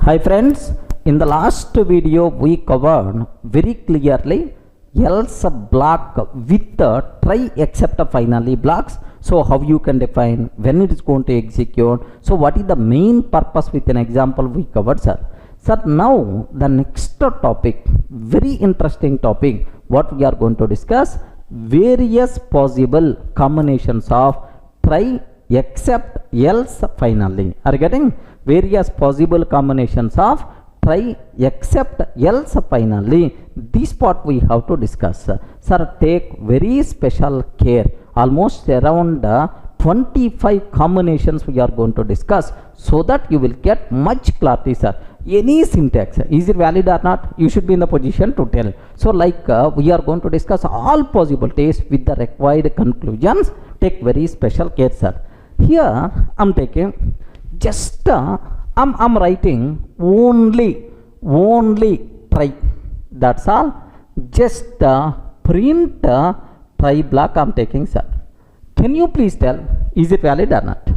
Hi friends, in the last video we covered very clearly else block with try except finally blocks. So how you can define when it is going to execute. So what is the main purpose with an example we covered, sir. Sir, now the next topic, very interesting topic, what we are going to discuss, various possible combinations of try except else finally. Are you getting? Various possible combinations of try except else finally. This part we have to discuss. Sir, take very special care. Almost around 25 combinations we are going to discuss, so that you will get much clarity, sir. Any syntax, is it valid or not, you should be in the position to tell. So like we are going to discuss all possibilities with the required conclusions. Take very special care, sir. Here I'm taking just I'm writing only try, that's all. Just print try block I'm taking, sir. Can you please tell, is it valid or not?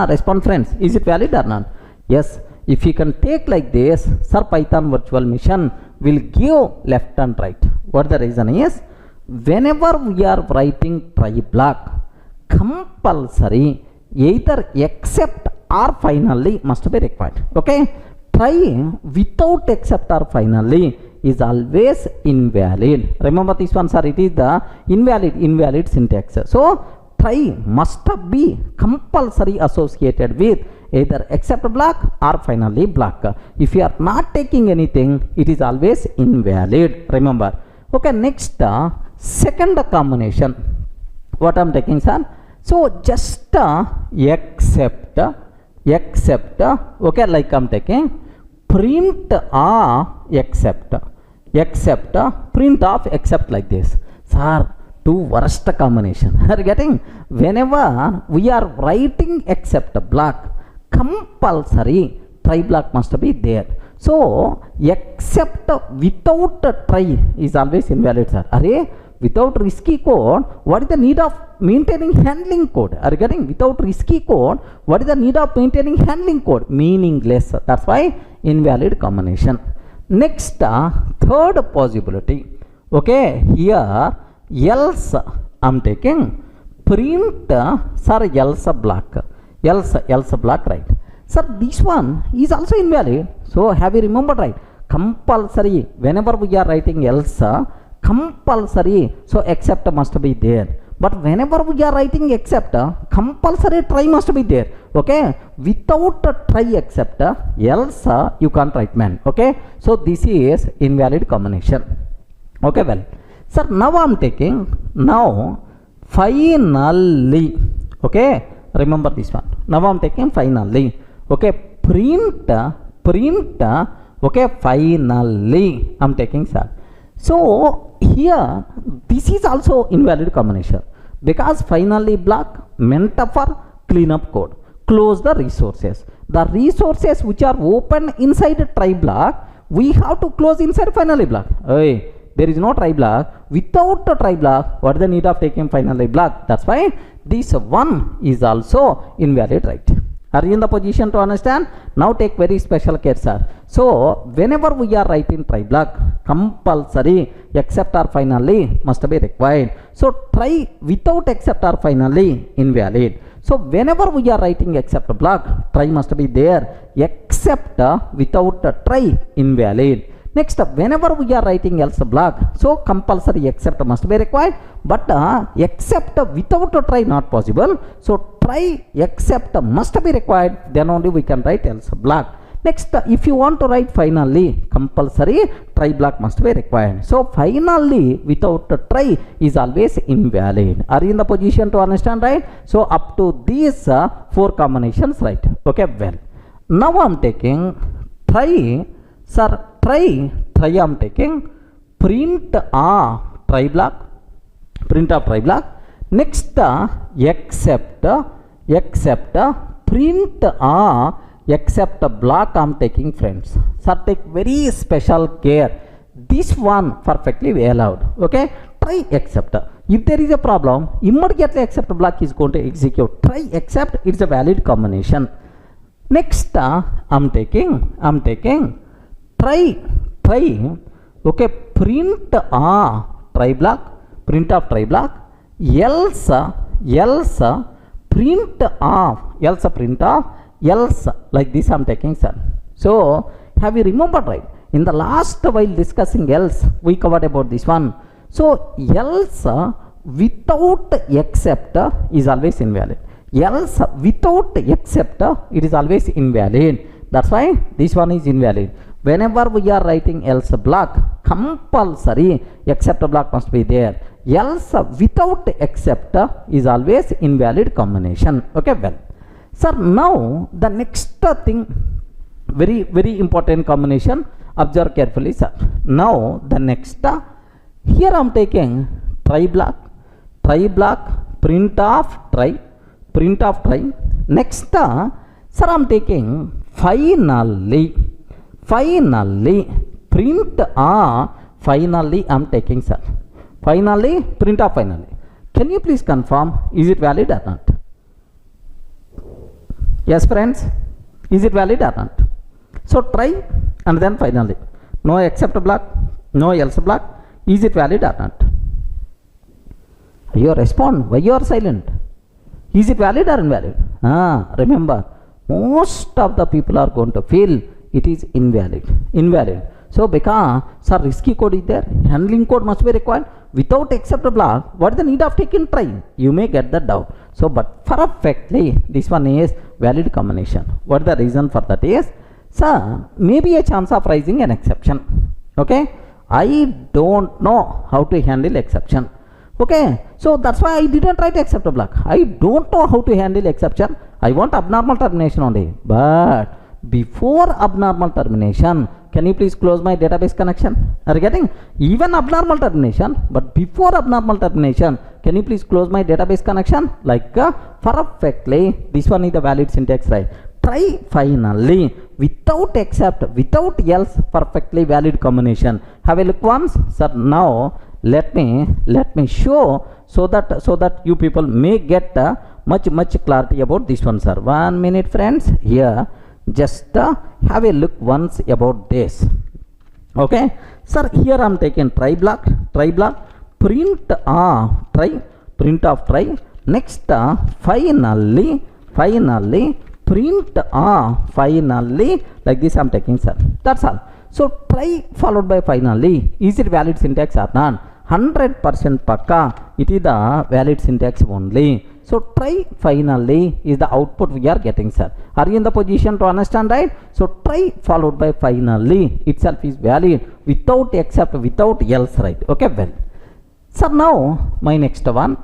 Respond friends, is it valid or not? Yes. If you can take like this, sir, Python virtual machine will give left and right. What the reason is, whenever we are writing try block, compulsory either except or finally must be required. Okay, try without except or finally is always invalid. Remember this one, sir, it is the invalid syntax. So try must be compulsory associated with either except block or finally block. If you are not taking anything, it is always invalid, remember. Okay, next second combination, what I am taking, sir. So just except, okay, like I am taking print except print of except like this, sir. Two worst combination. Are you getting? Whenever we are writing except block, compulsory try block must be there. So except without try is always invalid, sir. Array, without risky code, what is the need of maintaining handling code? Are you getting? Without risky code, what is the need of maintaining handling code? Meaningless. That's why invalid combination. Next, third possibility. Okay, here else I'm taking print, sir, else block. Else block, right? Sir, this one is also invalid. So have you remembered, right? Compulsory, whenever we are writing else, compulsory, so except must be there. But whenever we are writing except, compulsory try must be there. Okay, without try except else you can't write, man. Okay, so this is invalid combination. Okay, well, sir, now I'm taking finally. Okay, remember this one. Now I'm taking finally. Okay, print okay, finally I'm taking, sir. So here this is also invalid combination, because finally block meant for cleanup code, close the resources. The resources which are open inside try block, we have to close inside finally block. Hey, there is no try block. Without a try block, what is the need of taking finally block? That's why this one is also invalid, right? Are you in the position to understand? Now take very special care, sir. So whenever we are writing try block, compulsory except or finally must be required. So try without except or finally invalid. So whenever we are writing except block, try must be there, except without try invalid. Next, whenever we are writing else block, so compulsory except must be required, but except without a try not possible. So try except must be required, then only we can write else block. Next, if you want to write finally, compulsory try block must be required. So finally without a try is always invalid. Are you in the position to understand, right? So up to these four combinations, right? Okay, well, now I'm taking try, sir. Try I'm taking print try block, print of try block. Next, except print except block I'm taking, friends. So take very special care. This one perfectly allowed. Okay, try except. If there is a problem, immediately except block is going to execute. Try except, it's a valid combination. Next, I'm taking try, okay, print try block, print of try block, else print of, else, like this I'm taking, sir. So, have you remembered, right? In the last while discussing else, we covered about this one. So, else without except is always invalid. Else without except it is always invalid. That's why this one is invalid. Whenever we are writing else block, compulsory except block must be there. Else without except is always invalid combination. Okay, well, sir, now the next thing, very important combination. Observe carefully, sir. Now the next, here I am taking try block, print of try. Next, sir, I am taking finally, print finally I am taking, sir. Finally, print of finally. Can you please confirm, is it valid or not? Yes, friends, is it valid or not? So try and then finally. No except block, no else block. Is it valid or not? You respond. Why you are silent? Is it valid or invalid? Remember, most of the people are going to feel it is invalid. So because, sir, risky code is there, handling code must be required. Without except block, what is the need of taking try? You may get the doubt. So, but perfectly, this one is valid combination. What the reason for that is, sir, maybe a chance of raising an exception. Okay, I don't know how to handle exception. Okay, so that's why I didn't write except block. I don't know how to handle exception. I want abnormal termination only. But before abnormal termination, can you please close my database connection? Are you getting? Even abnormal termination, but before abnormal termination, can you please close my database connection? Like perfectly, this one is the valid syntax, right? Try finally, without except, without else, perfectly valid combination. Have a look once, sir. Now let me show so that you people may get much clarity about this one, sir. 1 minute, friends. Here, just have a look once about this. Okay, sir. Here I am taking try block, print try, print of try. Next, finally, print finally, like this I am taking, sir. That's all. So try followed by finally, is it valid syntax or not? 100% pakka, it is the valid syntax only. So try finally is the output we are getting, sir. Are you in the position to understand, right? So try followed by finally itself is valid, without except, without else, right? Okay, well, sir, now my next one,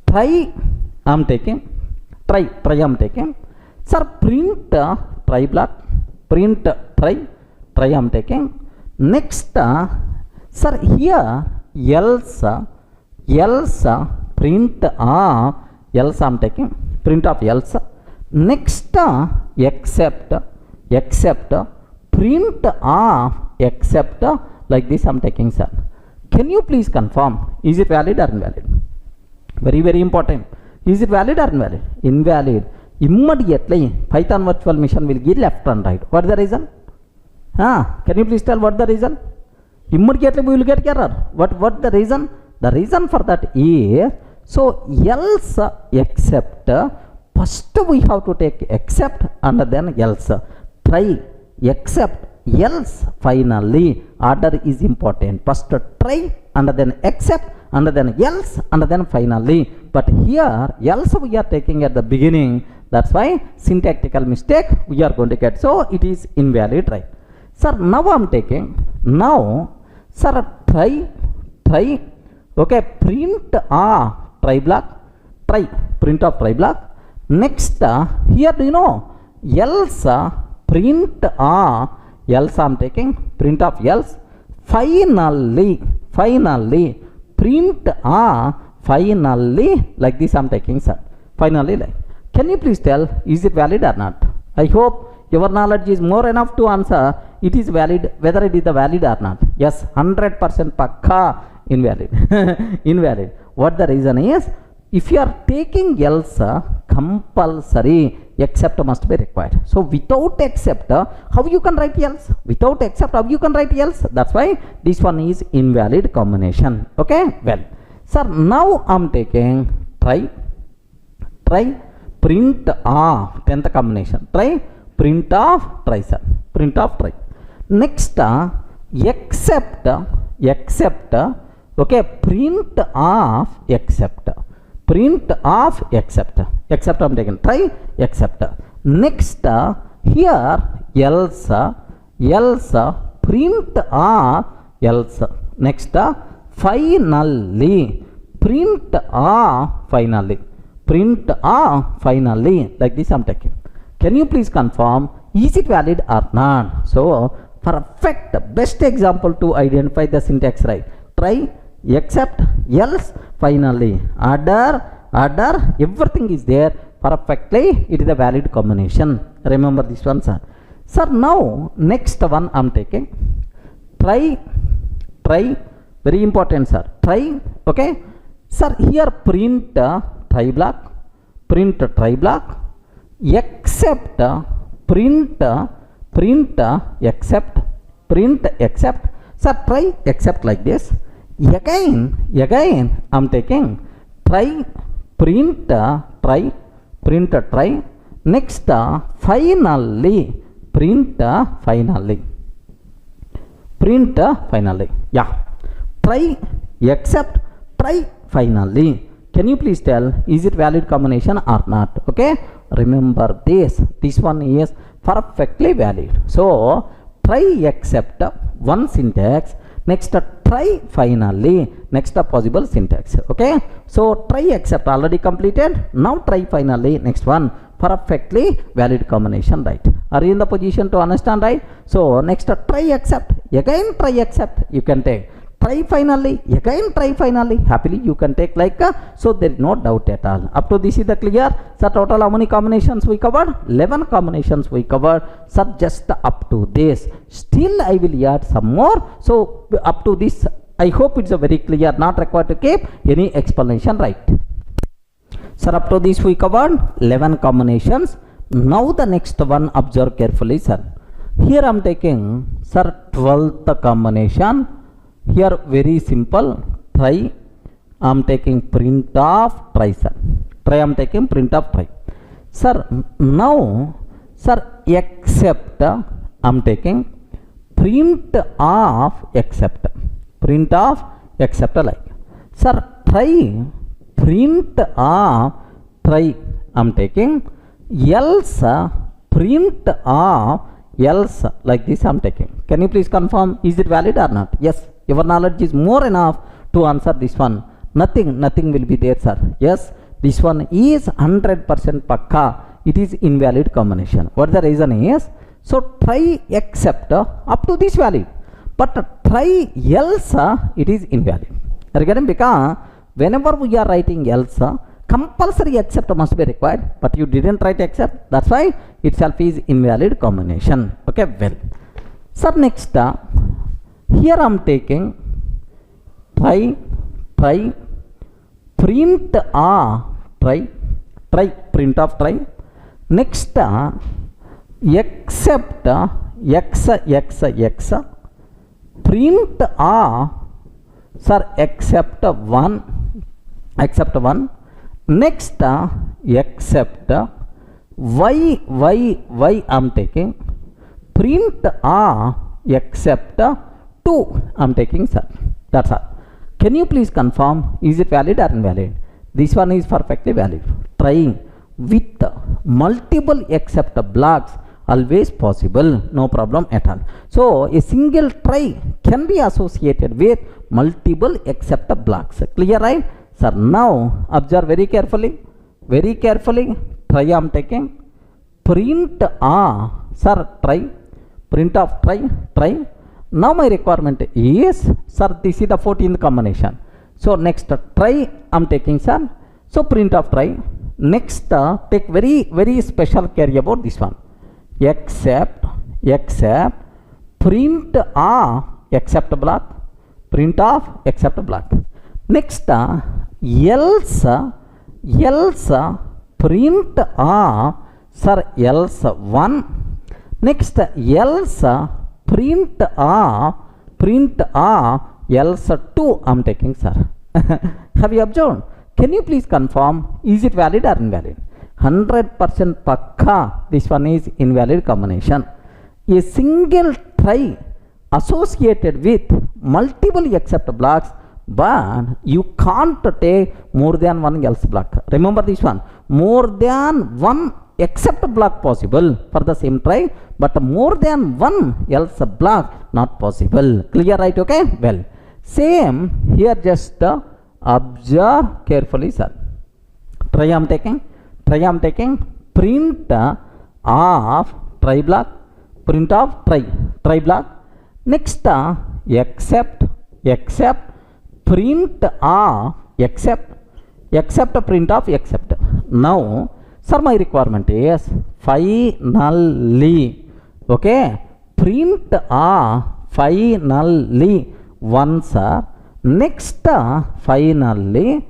try I am taking, try I am taking, sir. Print try block, print try I am taking. Next, sir, here else print else I am taking, print of else. Next, except print except, like this I am taking, sir. Can you please confirm, is it valid or invalid? Very important. Is it valid or invalid? Invalid. Immediately Python virtual machine will give left and right. What is the reason? Can you please tell what the reason? Immediately we will get error. What the reason? The reason for that is, so else except, first we have to take except and then else. Try, except, else, finally. Order is important. First try and then except and then else and then finally. But here else we are taking at the beginning. That's why syntactical mistake we are going to get. So it is invalid, right? Sir, now I am taking, now, sir, try, okay, print try block, try, print of try block. Next, here do you know, else, print else I am taking, print of else. Finally, print finally, like this I am taking, sir. Finally, like. Can you please tell, is it valid or not? I hope your knowledge is more enough to answer it is valid, whether it is the valid or not. Yes, 100% pakka invalid. Invalid. What the reason is, if you are taking else, compulsory except must be required. So without except, how you can write else? Without except, how you can write else? That's why this one is invalid combination. Okay, well, sir, now I'm taking try print of 10th combination. Try print of try, sir. Print of try. Next, except, okay, print of except. Print of except. Except I'm taking try except. Next, here else print of else. Next, finally print of finally. Print of finally, like this I'm taking. Can you please confirm, is it valid or not? So perfect, best example to identify the syntax right. Try, except, else, finally, other, everything is there perfectly. It is a valid combination. Remember this one, sir. Sir, now next one I'm taking try, very important, sir. Try, okay, sir. Here print try block, except print except, sir. Try except like this. Again I'm taking try print try. Next, finally print finally. Yeah, try except try finally. Can you please tell, is it valid combination or not? Okay, remember this one is perfectly valid. So try except one syntax, next try finally, next possible syntax. Okay, so try except already completed, now try finally, next one, perfectly valid combination, right? Are you in the position to understand, right? So next try except, again try except, you can take try finally, again try finally, happily you can take like so there is no doubt at all. Up to this is the clear. So total how many combinations we covered? 11 combinations we covered. So just up to this, still I will add some more. So up to this, I hope it's a very clear, not required to keep any explanation, right? Sir, up to this we covered 11 combinations. Now the next one, observe carefully, sir. Here I'm taking, sir, 12th combination. Here very simple, try, I'm taking print of try, sir. Try, I'm taking print of try. Sir, now, sir, except, I'm taking print of except. Print of except like. Sir, try, print of try, I'm taking else, print of else, like this I'm taking. Can you please confirm, is it valid or not? Yes. Your knowledge is more enough to answer this one. Nothing will be there, sir. Yes, this one is 100% pakka. It is invalid combination. What the reason is? So try except up to this valid, but try else it is invalid. Regarding because whenever we are writing else, compulsory except must be required, but you didn't write except. That's why itself is invalid combination. Okay, well, sir, next. Here I am taking try print of try print of try. Next, except x print of, sir, except one. Next, except y I am taking print of except 2 I'm taking, sir. That's all. Can you please confirm, is it valid or invalid? This one is perfectly valid. Trying with multiple except blocks always possible, no problem at all. So a single try can be associated with multiple except blocks. Clear, right? Sir, now observe very carefully. Try I'm taking print of, sir, try print of try. Now my requirement is, sir, this is the 14th combination. So next try I'm taking, sir. So print of try. Next take very special care about this one. Except print of except block. Print of except block. Next else print of, sir, else 1. Next, else print of else 2 I'm taking, sir. Have you observed? Can you please confirm, is it valid or invalid? 100% pakka this one is invalid combination. A single try associated with multiple except blocks, but you can't take more than one else block. Remember this one, more than one except block possible for the same try, but more than one else block not possible. Clear, right? Okay, well, same here, just observe carefully, sir. Try I'm taking print of try block, print of try block. Next, except print of except print of except. Now, sir, my requirement is finally, okay, print of finally one, sir. Next, finally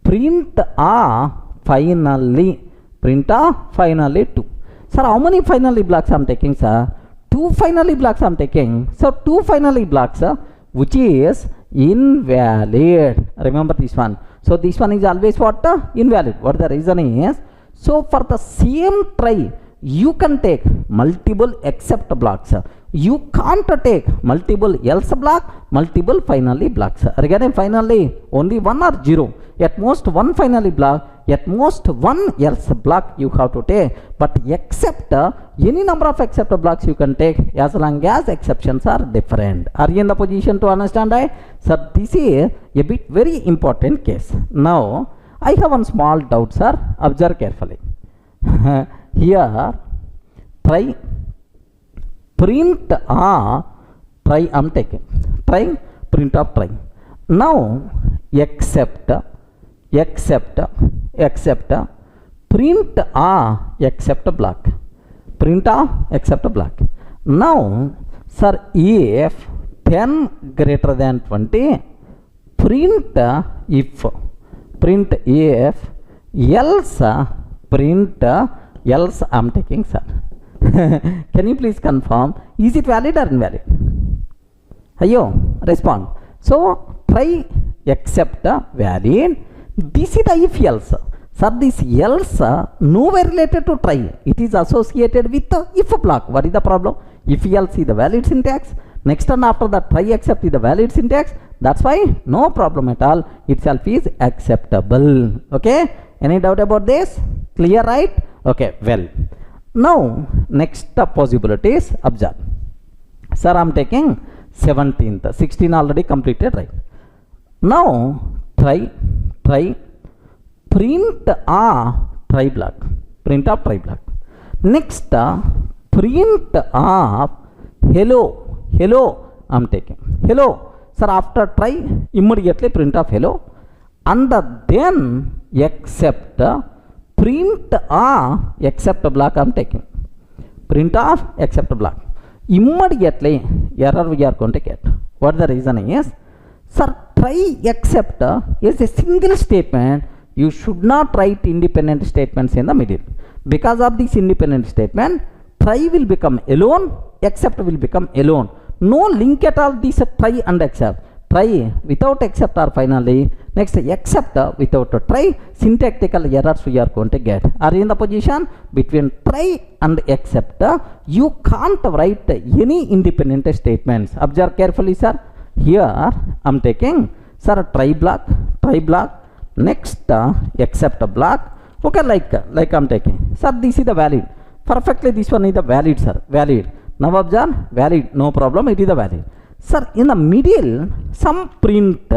print of finally 2. Sir, how many finally blocks I'm taking, sir? 2 finally blocks I'm taking. So 2 finally blocks, which is invalid. Remember this one. So this one is always what? Invalid. What the reason is? So for the same try, you can take multiple except blocks. You can't take multiple else block, multiple finally blocks. Regarding finally, only 1 or 0. At most 1 finally block, at most 1 else block you have to take. But except, any number of except blocks you can take as long as exceptions are different. Are you in the position to understand, right? So this is a bit very important case. Now, I have one small doubt, sir. Observe carefully. Here, try print try I'm taking. Try print of try. Now, except print except block. Print except block. Now, sir, if 10 greater than 20, print if else print else I'm taking, sir. Can you please confirm, is it valid or invalid? Ayo, respond. So try except valid. This is the if else. Sir, this else nowhere related to try. It is associated with the if block. What is the problem? If else is the valid syntax. Next and after that try except is the valid syntax. That's why no problem at all. Itself is acceptable. Okay? Any doubt about this? Clear, right? Okay, well. Now, next possibilities, observe. Sir, I am taking 17th. 16 already completed, right? Now, try print try block. Print of try block. Next, print of hello I am taking. Hello. Sir, after try, immediately print of hello. And then except print except block I am taking. Print of except block. Immediately error we are going to get. What the reason is? Sir, try except is a single statement. You should not write independent statements in the middle. Because of this independent statement, try will become alone, except will become alone. No link at all this try and except. Try without except or finally. Next, except without try. Syntactical errors we are going to get. Are you in the position? Between try and except, you can't write any independent statements. Observe carefully, sir. Here I am taking, sir, try block. Next, except block. Okay, like I am taking. Sir, this is the valid. Perfectly, this one is the valid, sir. Valid. Now observe, valid. No problem, it is the valid. Sir, in the middle, some print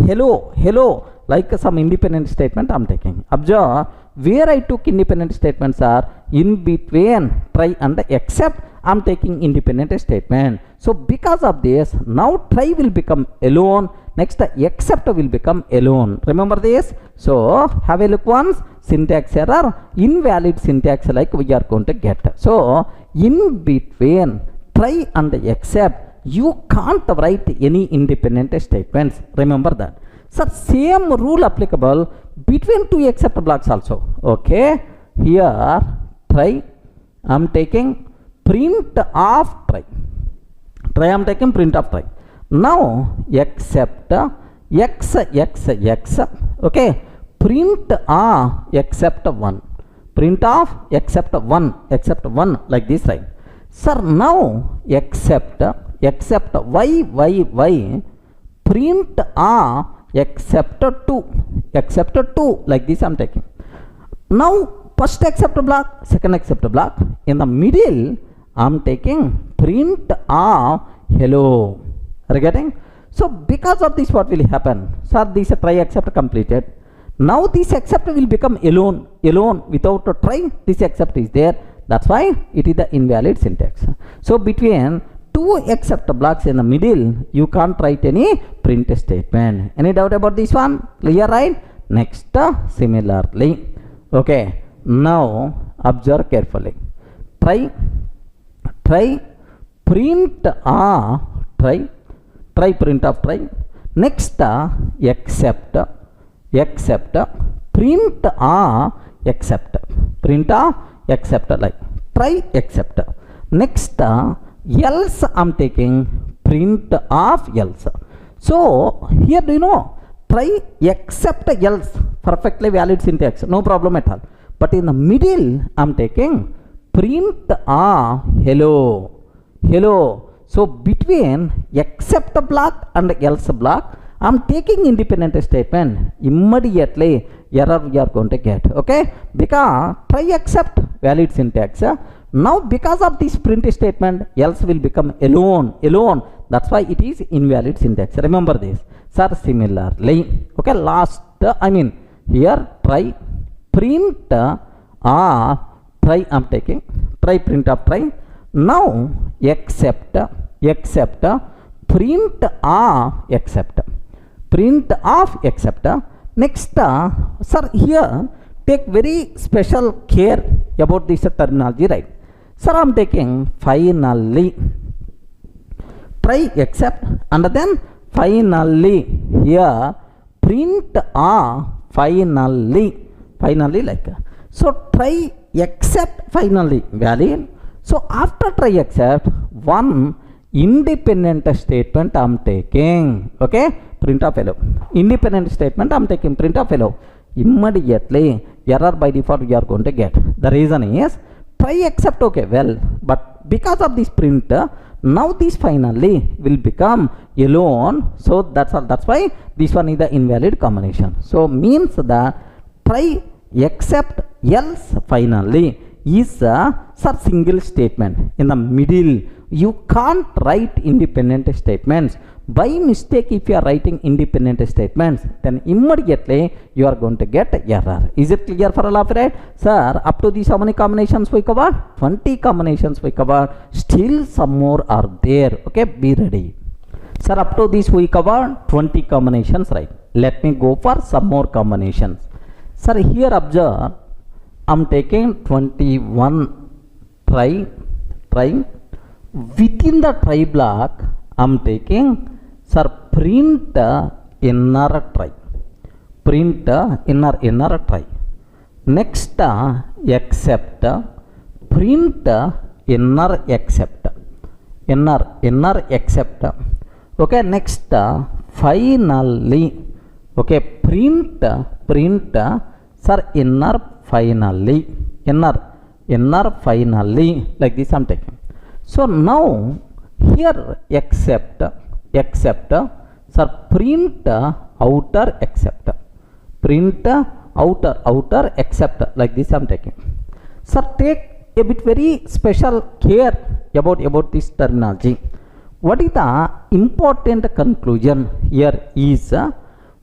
hello, like some independent statement I am taking. Observe, where I took independent statements are in between try and except I am taking independent statement. So because of this, now try will become alone. Next, except will become alone. Remember this? So have a look once. Syntax error, invalid syntax like we are going to get. So in between try and except, you can't write any independent statements. Remember that. So same rule applicable between two except blocks also. Okay. Here try, I'm taking print of try. Try, I'm taking print of try. Now except x, okay, print except 1, print of except 1 like this, right? Sir, now except y, print except 2 like this I'm taking. Now first except block, second except block, in the middle I'm taking print of hello. Are you getting? So because of this, what will happen? Sir, this try except completed. Now this except will become alone without a try. This except is there. That's why it is the invalid syntax. So between two except blocks in the middle, you can't write any print statement. Any doubt about this one? Clear, right? Next, similarly. Okay. Now observe carefully. Try, print try print of try. Next, except print except like try except. Next, else I'm taking print of else. So here, do you know, try except else, perfectly valid syntax, no problem at all. But in the middle I'm taking print hello. So between except block and else block, I'm taking independent statement. Immediately error we are going to get. Okay, because try except valid syntax. Now because of this print statement, else will become alone. That's why it is invalid syntax. Remember this. Sir, similarly, okay, last, here try print try I'm taking try print of try. Now except print of except. Next, sir, here take very special care about this terminology, right? Sir, I'm taking finally try except and then finally here print finally like. So try except finally valid. So after try except, one independent statement I'm taking, okay, print of hello. Independent statement I'm taking print of hello. Immediately error by default we are going to get. The reason is try except, okay, well, but because of this print, now this finally will become alone. So that's all. That's why this one is the invalid combination. So means that try except else finally is a single statement. In the middle, you can't write independent statements. By mistake, if you are writing independent statements, then immediately you are going to get error. Is it clear for all of you, right? Sir, up to these how many combinations we covered? 20 combinations we covered. Still some more are there. Okay, be ready. Sir, up to this we covered 20 combinations, right? Let me go for some more combinations. Sir, here observe, I'm taking 21 try. Within the try block, I'm taking, sir, print inner try. Print inner try. Next, except print inner except. Inner except. Okay, next, finally. Okay, print sir, inner finally. Inner finally like this I'm taking. So now here except sir, print outer except. Print outer except like this I'm taking. Sir, take a bit very special care about this terminology. What is the important conclusion here is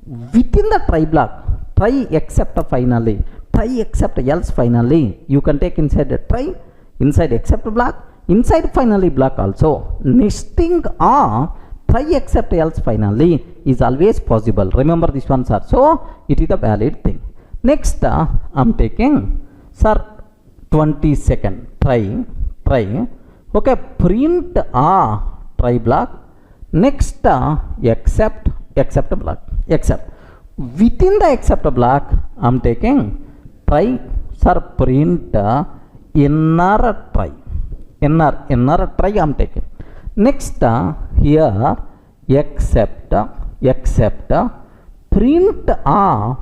within the try block, try except finally, try except else finally, you can take inside the try, inside except block, inside finally block also. Nesting of try except else finally is always possible. Remember this one, sir. So it is a valid thing. Next, I'm taking, sir, 22nd try. Okay, print try block. Next, except block. Except within the except block, I'm taking try, sir, print inner try. Inner try I'm taking. Next here except print of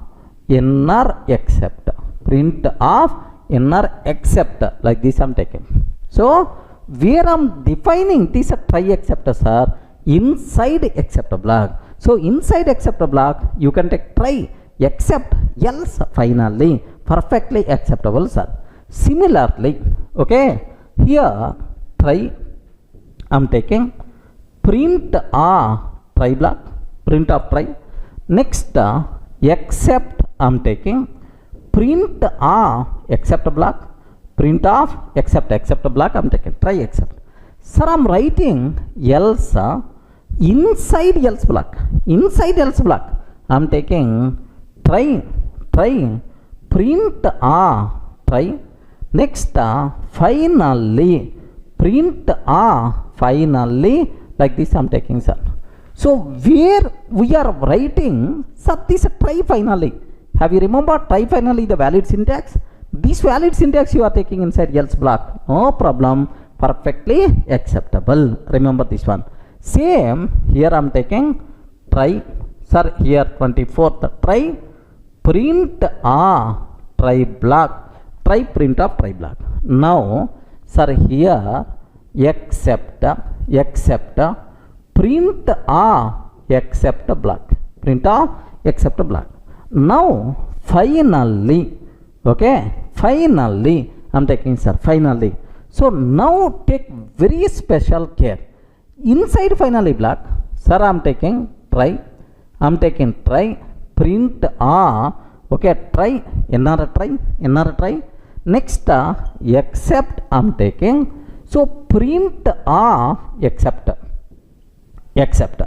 inner except. Print of inner except, like this I'm taking. So where I'm defining this try except, sir, inside except block. So inside except block you can take try except else finally, perfectly acceptable, sir. Similarly, okay, here try I'm taking print try block, print of try. Next except I'm taking print except block, print of except block I'm taking try except. Sir, I'm writing else inside else block, I'm taking try print try. Next finally print finally, like this I'm taking, sir. So where we are writing, sir, this try finally. Have you remembered try finally the valid syntax? This valid syntax you are taking inside else block, no problem, perfectly acceptable. Remember this one. Same here I'm taking try, sir, here 24th try print try block, try print of try block. Now sir, here except print except block, print except block. Now finally, okay, finally I'm taking, sir, finally. So now take very special care. Inside finally block, sir, I'm taking try print okay, try another try. Next except I'm taking, so print except.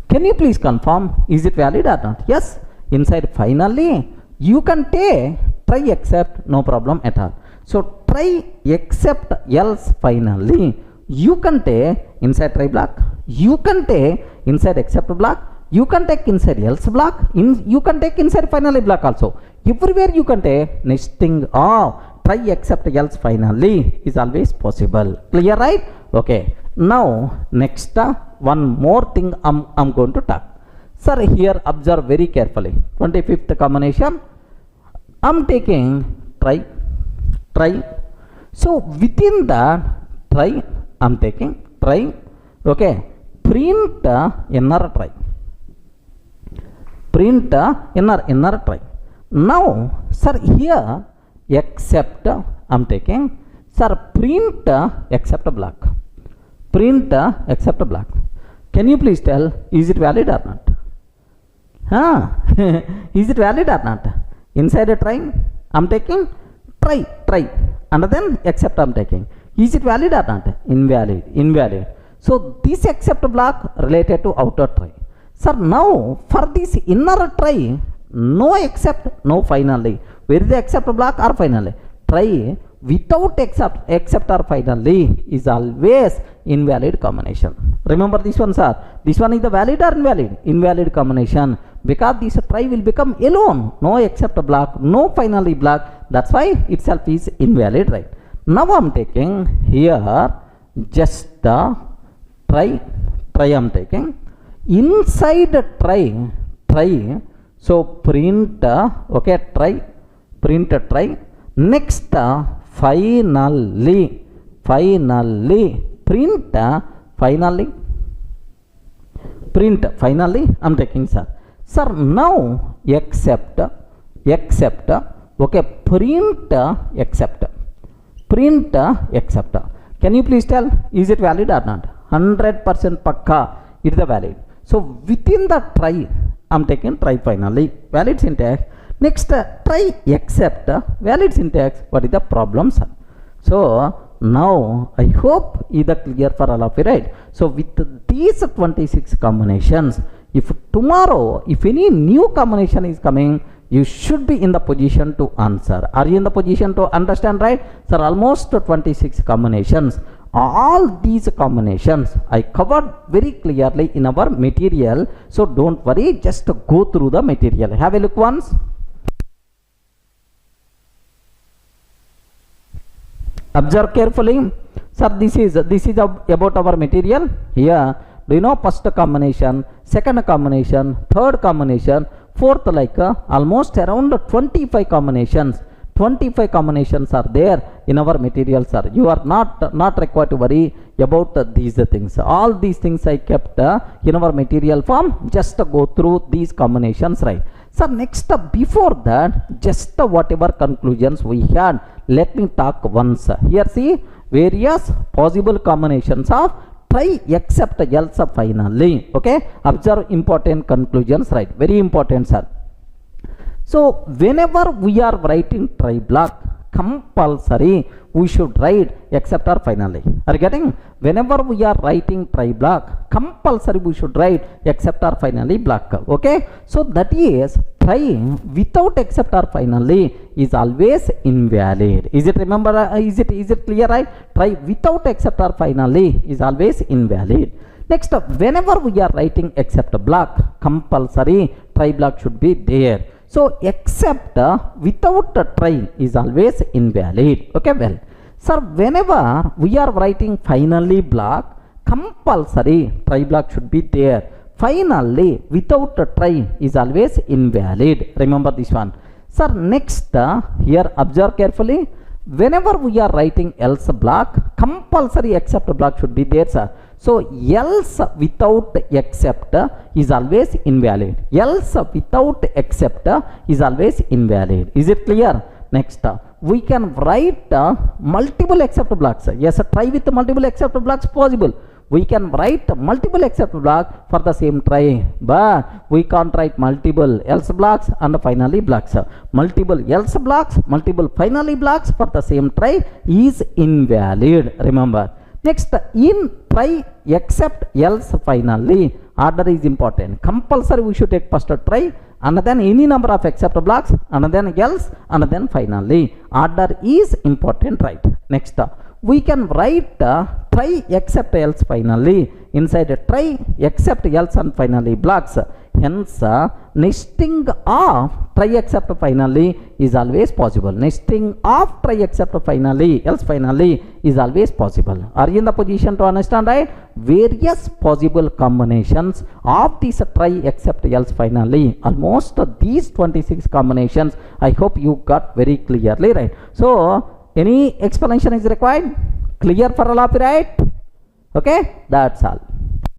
Can you please confirm, is it valid or not? Yes, inside finally you can take try except, no problem at all. So try except else finally you can take inside try block, you can take inside except block, you can take inside else block, you can take inside finally block also. Everywhere you can take nesting of try except else finally is always possible. Clear, right? Okay. Now next one more thing I'm going to talk. Sir, here observe very carefully. 25th combination I'm taking try. So within the try I'm taking try, okay, print inner try, print inner try. Now sir, here except I'm taking, sir, print except block, print except block. Can you please tell, is it valid or not? Is it valid or not? Inside a try I'm taking try and then except I'm taking. Is it valid or not? Invalid. So this except block related to outer try. Sir, now for this inner try, no except, no finally. Where is the except block or finally? Try without except or finally is always invalid combination. Remember this one, sir. This one is the valid or invalid? Invalid combination, because this try will become alone. No except block, no finally block. That's why itself is invalid, right? Now I'm taking here just the try I'm taking. Inside try, so print okay, print try. Next finally print finally I'm taking, sir. Sir, now except okay, print except. Can you please tell, is it valid or not? 100% pakka it is the valid. So within the try I'm taking try finally, valid syntax. Next try except, valid syntax. What is the problem, sir? So now I hope is clear for all of you, right? So with these 26 combinations, if tomorrow if any new combination is coming, you should be in the position to answer. Are you in the position to understand, right? Sir, almost 26 combinations. All these combinations I covered very clearly in our material, so don't worry, just go through the material. Have a look once. Observe carefully. Sir, this is about our material. Here, do you know first combination, second combination, third combination, fourth, like almost around 25 combinations. 25 combinations are there in our material, sir. You are not required to worry about these things. All these things I kept in our material form. Just go through these combinations, right? So next, before that, just whatever conclusions we had, let me talk once. Here, see various possible combinations of try except else finally. Okay, observe important conclusions, right? Very important, sir. So whenever we are writing try block, compulsory we should write except or finally. Are you getting? Whenever we are writing try block, compulsory we should write except or finally block. Okay, so that is try without except or finally is always invalid. Is it, remember, is it clear, right? Try without except or finally is always invalid. Next, whenever we are writing except block, compulsory try block should be there. So except without try is always invalid. Okay, well, sir, whenever we are writing finally block, compulsory try block should be there. Finally without try is always invalid. Remember this one, sir. Next, here observe carefully. Whenever we are writing else block, compulsory except block should be there, sir. So else without except is always invalid. Else without except is always invalid. Is it clear? Next, we can write multiple except blocks. Yes, try with multiple except blocks possible. We can write multiple except block for the same try, but we can't write multiple else blocks and finally blocks. Multiple else blocks, multiple finally blocks for the same try is invalid. Remember. Next, in try except else finally, order is important. Compulsory we should take first try and then any number of except blocks and then else and then finally. Order is important, right? Next, we can write try except else finally inside a try except else and finally blocks. Hence, nesting of try except finally is always possible. Nesting of try except finally else finally is always possible. Are you in the position to understand, right? Various possible combinations of this try except else finally. Almost these 26 combinations I hope you got very clearly, right? So any explanation is required? Clear for all of you, right? Okay, that's all.